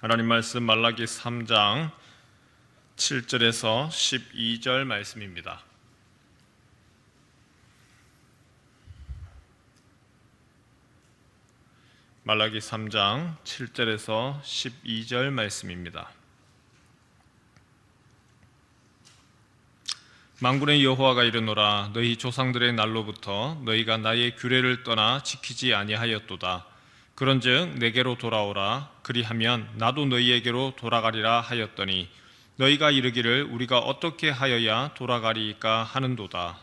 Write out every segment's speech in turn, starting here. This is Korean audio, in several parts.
하나님 말씀 말라기 3장 7절에서 12절 말씀입니다. 말라기 3장 7절에서 12절 말씀입니다. 만군의 여호와가 이르노라. 너희 조상들의 날로부터 너희가 나의 규례를 떠나 지키지 아니하였도다. 그런즉 내게로 돌아오라. 그리하면 나도 너희에게로 돌아가리라 하였더니 너희가 이르기를 우리가 어떻게 하여야 돌아가리이까 하는도다.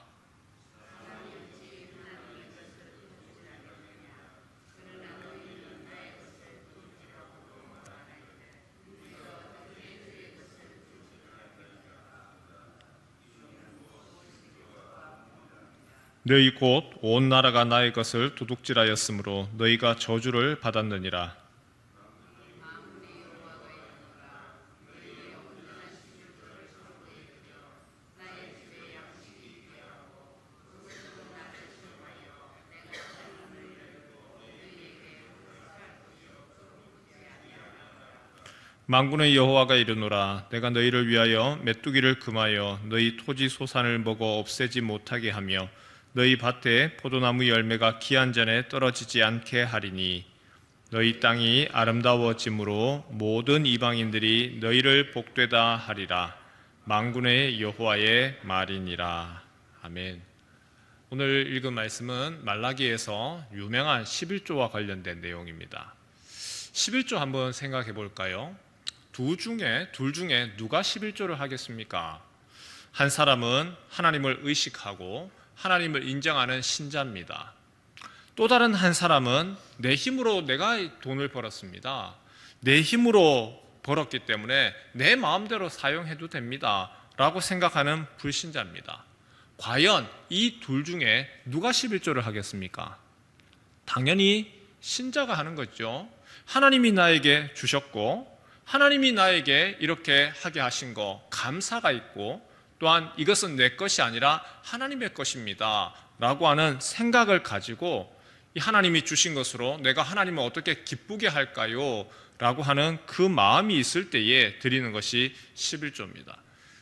너희 곧 온 나라가 나의 것을 도둑질하였으므로 너희가 저주를 받았느니라. 만군의 여호와가 이르노라. 내가 너희를 위하여 메뚜기를 금하여 너희 토지 소산을 먹어 없애지 못하게 하며 너희 밭에 포도나무 열매가 기한 전에 떨어지지 않게 하리니 너희 땅이 아름다워짐으로 모든 이방인들이 너희를 복되다 하리라. 만군의 여호와의 말이니라. 아멘. 오늘 읽은 말씀은 말라기에서 유명한 11조와 관련된 내용입니다. 11조 한번 생각해 볼까요? 둘 중에 누가 11조를 하겠습니까? 한 사람은 하나님을 의식하고 하나님을 인정하는 신자입니다. 또 다른 한 사람은 내 힘으로 내가 돈을 벌었습니다. 내 힘으로 벌었기 때문에 내 마음대로 사용해도 됩니다 라고 생각하는 불신자입니다. 과연 이 둘 중에 누가 11조를 하겠습니까? 당연히 신자가 하는 거죠. 하나님이 나에게 주셨고 하나님이 나에게 이렇게 하게 하신 거 감사가 있고 또한 이것은 내 것이 아니라 하나님의 것입니다 라고 하는 생각을 가지고 이 하나님이 주신 것으로 내가 하나님을 어떻게 기쁘게 할까요? 라고 하는 그 마음이 있을 때에 드리는 것이 11조입니다.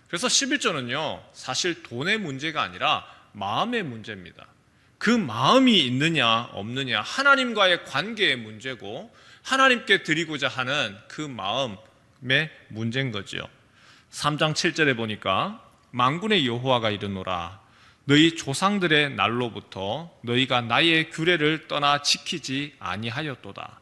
그래서 11조는요 사실 돈의 문제가 아니라 마음의 문제입니다. 그 마음이 있느냐 없느냐 하나님과의 관계의 문제고 하나님께 드리고자 하는 그 마음의 문제인 거죠. 3장 7절에 보니까 만군의 여호와가 이르노라. 너희 조상들의 날로부터 너희가 나의 규례를 떠나 지키지 아니하였도다.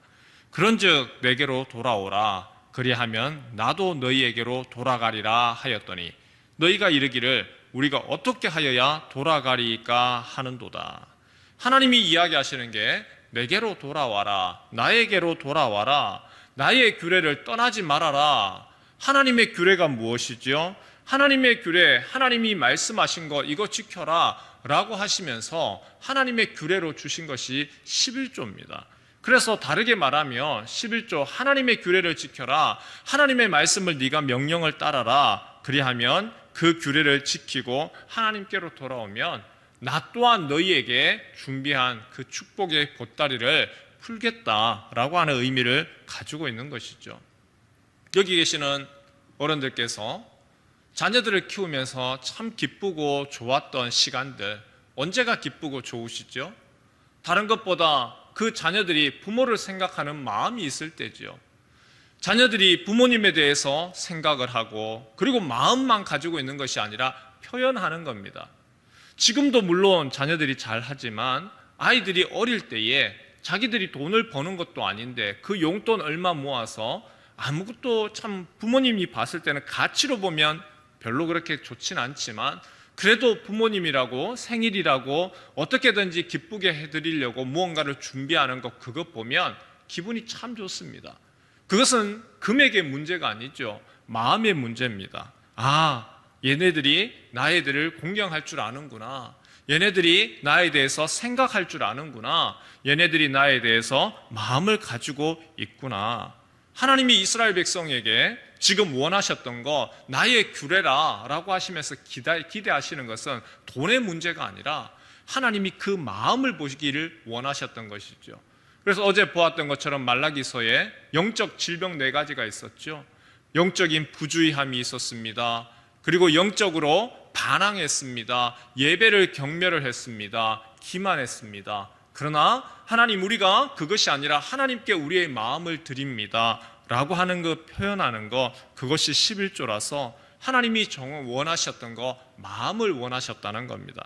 그런즉 내게로 돌아오라. 그리하면 나도 너희에게로 돌아가리라 하였더니 너희가 이르기를 우리가 어떻게 하여야 돌아가리이까 하는도다. 하나님이 이야기하시는 게 내게로 돌아와라. 나에게로 돌아와라. 나의 규례를 떠나지 말아라. 하나님의 규례가 무엇이죠? 하나님의 규례, 하나님이 말씀하신 거 이거 지켜라 라고 하시면서 하나님의 규례로 주신 것이 11조입니다. 그래서 다르게 말하면 11조 하나님의 규례를 지켜라. 하나님의 말씀을 네가 명령을 따라라. 그리하면 그 규례를 지키고 하나님께로 돌아오면 나 또한 너희에게 준비한 그 축복의 보따리를 풀겠다라고 하는 의미를 가지고 있는 것이죠. 여기 계시는 어른들께서 자녀들을 키우면서 참 기쁘고 좋았던 시간들, 언제가 기쁘고 좋으시죠? 다른 것보다 그 자녀들이 부모를 생각하는 마음이 있을 때죠. 자녀들이 부모님에 대해서 생각을 하고 그리고 마음만 가지고 있는 것이 아니라 표현하는 겁니다. 지금도 물론 자녀들이 잘하지만 아이들이 어릴 때에 자기들이 돈을 버는 것도 아닌데 그 용돈 얼마 모아서 아무것도 참 부모님이 봤을 때는 가치로 보면 별로 그렇게 좋진 않지만 그래도 부모님이라고 생일이라고 어떻게든지 기쁘게 해드리려고 무언가를 준비하는 것 그것 보면 기분이 참 좋습니다. 그것은 금액의 문제가 아니죠. 마음의 문제입니다. 아, 얘네들이 나애들을 공경할 줄 아는구나. 얘네들이 나에 대해서 생각할 줄 아는구나. 얘네들이 나에 대해서 마음을 가지고 있구나. 하나님이 이스라엘 백성에게 지금 원하셨던 거 나의 규례라 라고 하시면서 기대하시는 것은 돈의 문제가 아니라 하나님이 그 마음을 보시기를 원하셨던 것이죠. 그래서 어제 보았던 것처럼 말라기서에 영적 질병 4가지가 있었죠. 영적인 부주의함이 있었습니다. 그리고 영적으로 반항했습니다. 예배를 경멸을 했습니다. 기만했습니다. 그러나 하나님, 우리가 그것이 아니라 하나님께 우리의 마음을 드립니다 라고 하는 거, 표현하는 거, 그것이 11조라서 하나님이 정말 원하셨던 거, 마음을 원하셨다는 겁니다.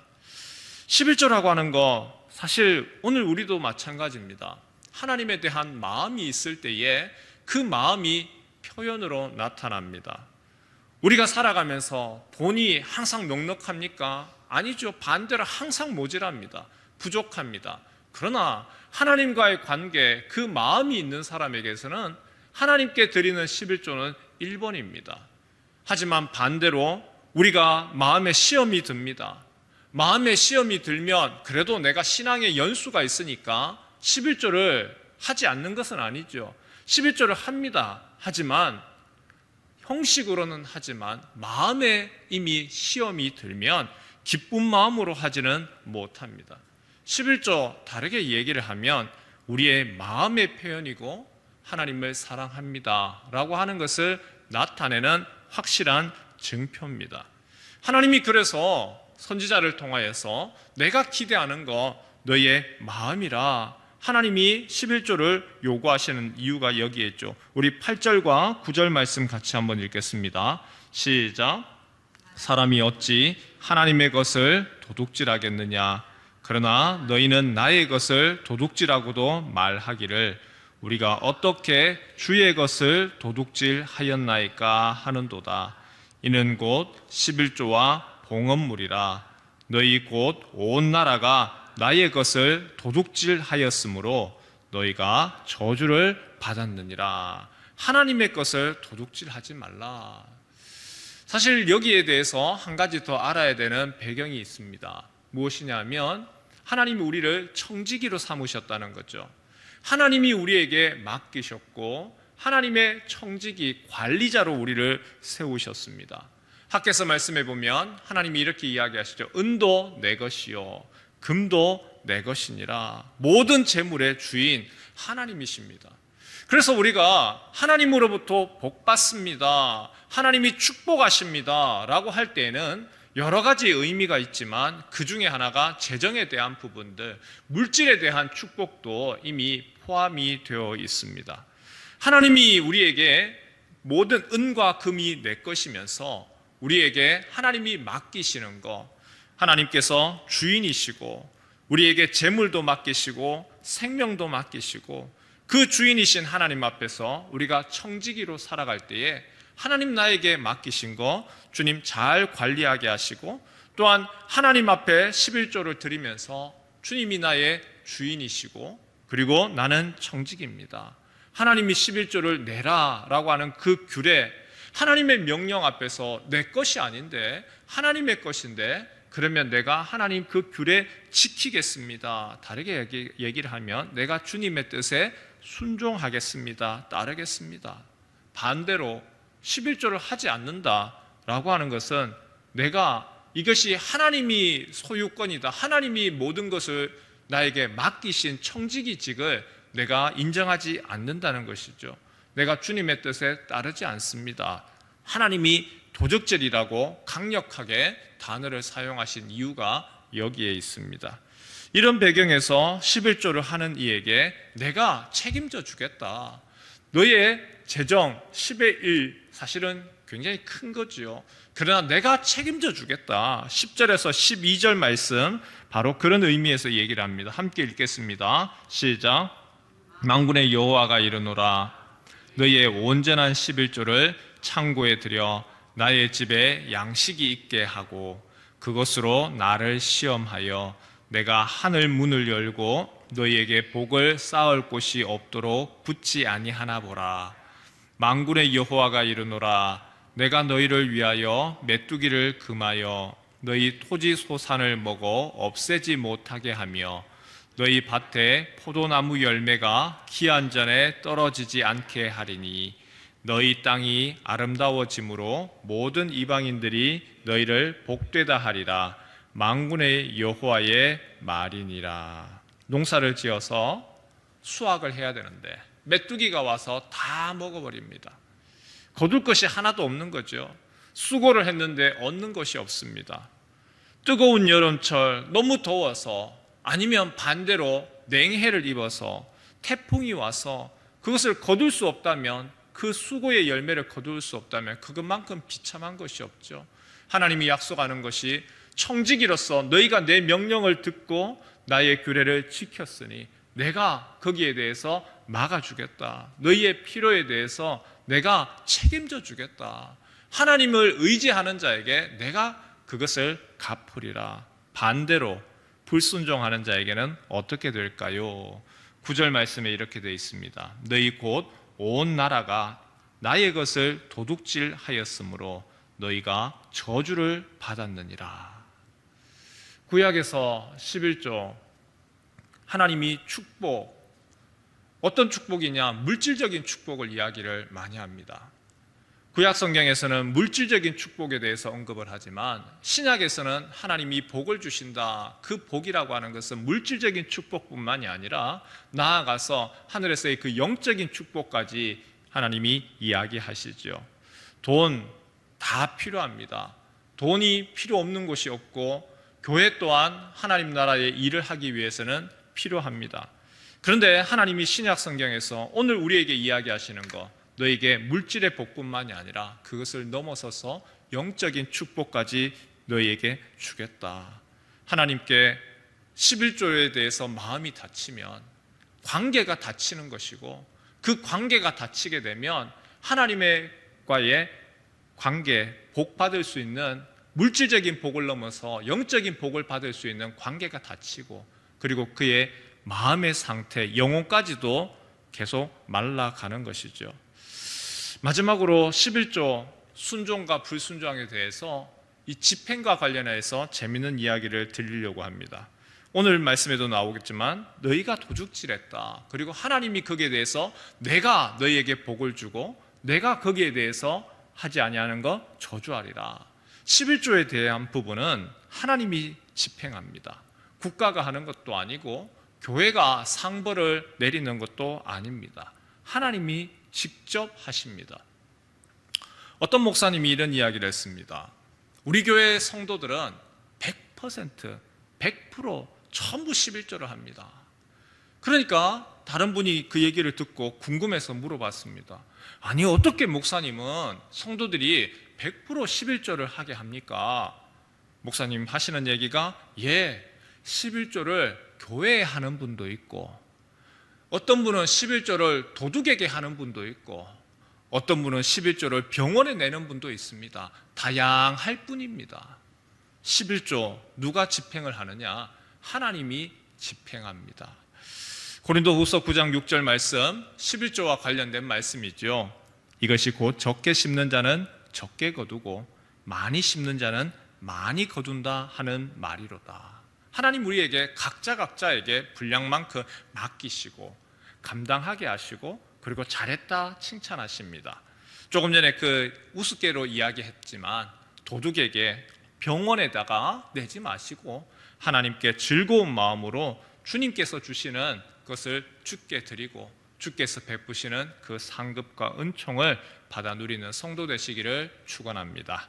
11조라고 하는 거 사실 오늘 우리도 마찬가지입니다. 하나님에 대한 마음이 있을 때에 그 마음이 표현으로 나타납니다. 우리가 살아가면서 돈이 항상 넉넉합니까? 아니죠. 반대로 항상 모자랍니다. 부족합니다. 그러나 하나님과의 관계, 그 마음이 있는 사람에게서는 하나님께 드리는 11조는 1번입니다. 하지만 반대로 우리가 마음에 시험이 듭니다. 마음에 시험이 들면 그래도 내가 신앙의 연수가 있으니까 11조를 하지 않는 것은 아니죠. 11조를 합니다. 하지만 형식으로는 하지만 마음에 이미 시험이 들면 기쁜 마음으로 하지는 못합니다. 11조 다르게 얘기를 하면 우리의 마음의 표현이고 하나님을 사랑합니다 라고 하는 것을 나타내는 확실한 증표입니다. 하나님이 그래서 선지자를 통하여서 내가 기대하는 거 너의 마음이라 하나님이 11조를 요구하시는 이유가 여기에 있죠. 우리 8절과 9절 말씀 같이 한번 읽겠습니다. 시작. 사람이 어찌 하나님의 것을 도둑질하겠느냐. 그러나 너희는 나의 것을 도둑질하고도 말하기를 우리가 어떻게 주의 것을 도둑질하였나이까 하는도다. 이는 곧 11조와 봉헌물이라. 너희 곧 온 나라가 나의 것을 도둑질하였으므로 너희가 저주를 받았느니라. 하나님의 것을 도둑질하지 말라. 사실 여기에 대해서 한 가지 더 알아야 되는 배경이 있습니다. 무엇이냐면 하나님이 우리를 청지기로 삼으셨다는 거죠. 하나님이 우리에게 맡기셨고 하나님의 청지기 관리자로 우리를 세우셨습니다. 학개서 말씀해 보면 하나님이 이렇게 이야기하시죠. 은도 내 것이요 금도 내 것이니라. 모든 재물의 주인 하나님이십니다. 그래서 우리가 하나님으로부터 복 받습니다, 하나님이 축복하십니다 라고 할 때에는 여러 가지 의미가 있지만 그 중에 하나가 재정에 대한 부분들, 물질에 대한 축복도 이미 포함이 되어 있습니다. 하나님이 우리에게 모든 은과 금이 내 것이면서 우리에게 하나님이 맡기시는 것, 하나님께서 주인이시고 우리에게 재물도 맡기시고 생명도 맡기시고 그 주인이신 하나님 앞에서 우리가 청지기로 살아갈 때에 하나님 나에게 맡기신 거 주님 잘 관리하게 하시고 또한 하나님 앞에 11조를 드리면서 주님이 나의 주인이시고 그리고 나는 청지기입니다. 하나님이 11조를 내라 라고 하는 그 규례, 하나님의 명령 앞에서 내 것이 아닌데 하나님의 것인데 그러면 내가 하나님 그 규례 지키겠습니다. 다르게 얘기를 하면 내가 주님의 뜻에 순종하겠습니다. 따르겠습니다. 반대로 11조를 하지 않는다라고 하는 것은 내가 이것이 하나님이 소유권이다, 하나님이 모든 것을 나에게 맡기신 청지기직을 내가 인정하지 않는다는 것이죠. 내가 주님의 뜻에 따르지 않습니다. 하나님이 도적질이라고 강력하게 단어를 사용하신 이유가 여기에 있습니다. 이런 배경에서 11조를 하는 이에게 내가 책임져 주겠다. 너의 재정 10의 1 사실은 굉장히 큰 거지요. 그러나 내가 책임져 주겠다. 10절에서 12절 말씀 바로 그런 의미에서 얘기를 합니다. 함께 읽겠습니다. 시작. 만군의 여호와가 이르노라. 너희의 온전한 11조를 창고에 들여 나의 집에 양식이 있게 하고 그것으로 나를 시험하여 내가 하늘 문을 열고 너희에게 복을 쌓을 곳이 없도록 붙지 아니하나 보라. 만군의 여호와가 이르노라. 내가 너희를 위하여 메뚜기를 금하여 너희 토지 소산을 먹어 없애지 못하게 하며 너희 밭에 포도나무 열매가 기한 전에 떨어지지 않게 하리니 너희 땅이 아름다워짐으로 모든 이방인들이 너희를 복되다 하리라. 만군의 여호와의 말이니라. 농사를 지어서 수확을 해야 되는데 메뚜기가 와서 다 먹어버립니다. 거둘 것이 하나도 없는 거죠. 수고를 했는데 얻는 것이 없습니다. 뜨거운 여름철 너무 더워서, 아니면 반대로 냉해를 입어서 태풍이 와서 그것을 거둘 수 없다면, 그 수고의 열매를 거둘 수 없다면 그것만큼 비참한 것이 없죠. 하나님이 약속하는 것이 청지기로서 너희가 내 명령을 듣고 나의 규례를 지켰으니 내가 거기에 대해서 막아주겠다. 너희의 필요에 대해서 내가 책임져 주겠다. 하나님을 의지하는 자에게 내가 그것을 갚으리라. 반대로 불순종하는 자에게는 어떻게 될까요? 9절 말씀에 이렇게 되어 있습니다. 너희 곧 온 나라가 나의 것을 도둑질하였으므로 너희가 저주를 받았느니라. 구약에서 11조, 하나님이 축복, 어떤 축복이냐? 물질적인 축복을 이야기를 많이 합니다. 구약 성경에서는 물질적인 축복에 대해서 언급을 하지만 신약에서는 하나님이 복을 주신다. 그 복이라고 하는 것은 물질적인 축복뿐만이 아니라 나아가서 하늘에서의 그 영적인 축복까지 하나님이 이야기하시죠. 돈 다 필요합니다. 돈이 필요 없는 곳이 없고 교회 또한 하나님 나라의 일을 하기 위해서는 필요합니다. 그런데 하나님이 신약 성경에서 오늘 우리에게 이야기하시는 것, 너에게 물질의 복뿐만이 아니라 그것을 넘어서서 영적인 축복까지 너희에게 주겠다. 하나님께 11조에 대해서 마음이 닫히면 관계가 닫히는 것이고, 그 관계가 닫히게 되면 하나님과의 관계, 복 받을 수 있는 물질적인 복을 넘어서 영적인 복을 받을 수 있는 관계가 닫히고, 그리고 그의 마음의 상태, 영혼까지도 계속 말라가는 것이죠. 마지막으로 11조 순종과 불순종에 대해서 이 집행과 관련해서 재미있는 이야기를 드리려고 합니다. 오늘 말씀에도 나오겠지만 너희가 도둑질했다. 그리고 하나님이 거기에 대해서 내가 너희에게 복을 주고 내가 거기에 대해서 하지 아니하는 것 저주하리라. 11조에 대한 부분은 하나님이 집행합니다. 국가가 하는 것도 아니고 교회가 상벌을 내리는 것도 아닙니다. 하나님이 직접 하십니다. 어떤 목사님이 이런 이야기를 했습니다. 우리 교회 성도들은 100%, 100% 전부 11조를 합니다. 그러니까 다른 분이 그 얘기를 듣고 궁금해서 물어봤습니다. 아니, 어떻게 목사님은 성도들이 100% 11조를 하게 합니까? 목사님 하시는 얘기가 11조를 교회에 하는 분도 있고, 어떤 분은 11조를 도둑에게 하는 분도 있고, 어떤 분은 11조를 병원에 내는 분도 있습니다. 다양할 뿐입니다. 11조 누가 집행을 하느냐? 하나님이 집행합니다. 고린도후서 9장 6절 말씀, 11조와 관련된 말씀이죠. 이것이 곧 적게 심는 자는 적게 거두고 많이 심는 자는 많이 거둔다 하는 말이로다. 하나님 우리에게 각자에게 분량만큼 맡기시고 감당하게 하시고, 그리고 잘했다 칭찬하십니다. 조금 전에 그 우습게로 이야기했지만 도둑에게 병원에다가 내지 마시고 하나님께 즐거운 마음으로 주님께서 주시는 것을 주께 드리고 주께서 베푸시는 그 상급과 은총을 받아 누리는 성도 되시기를 축원합니다.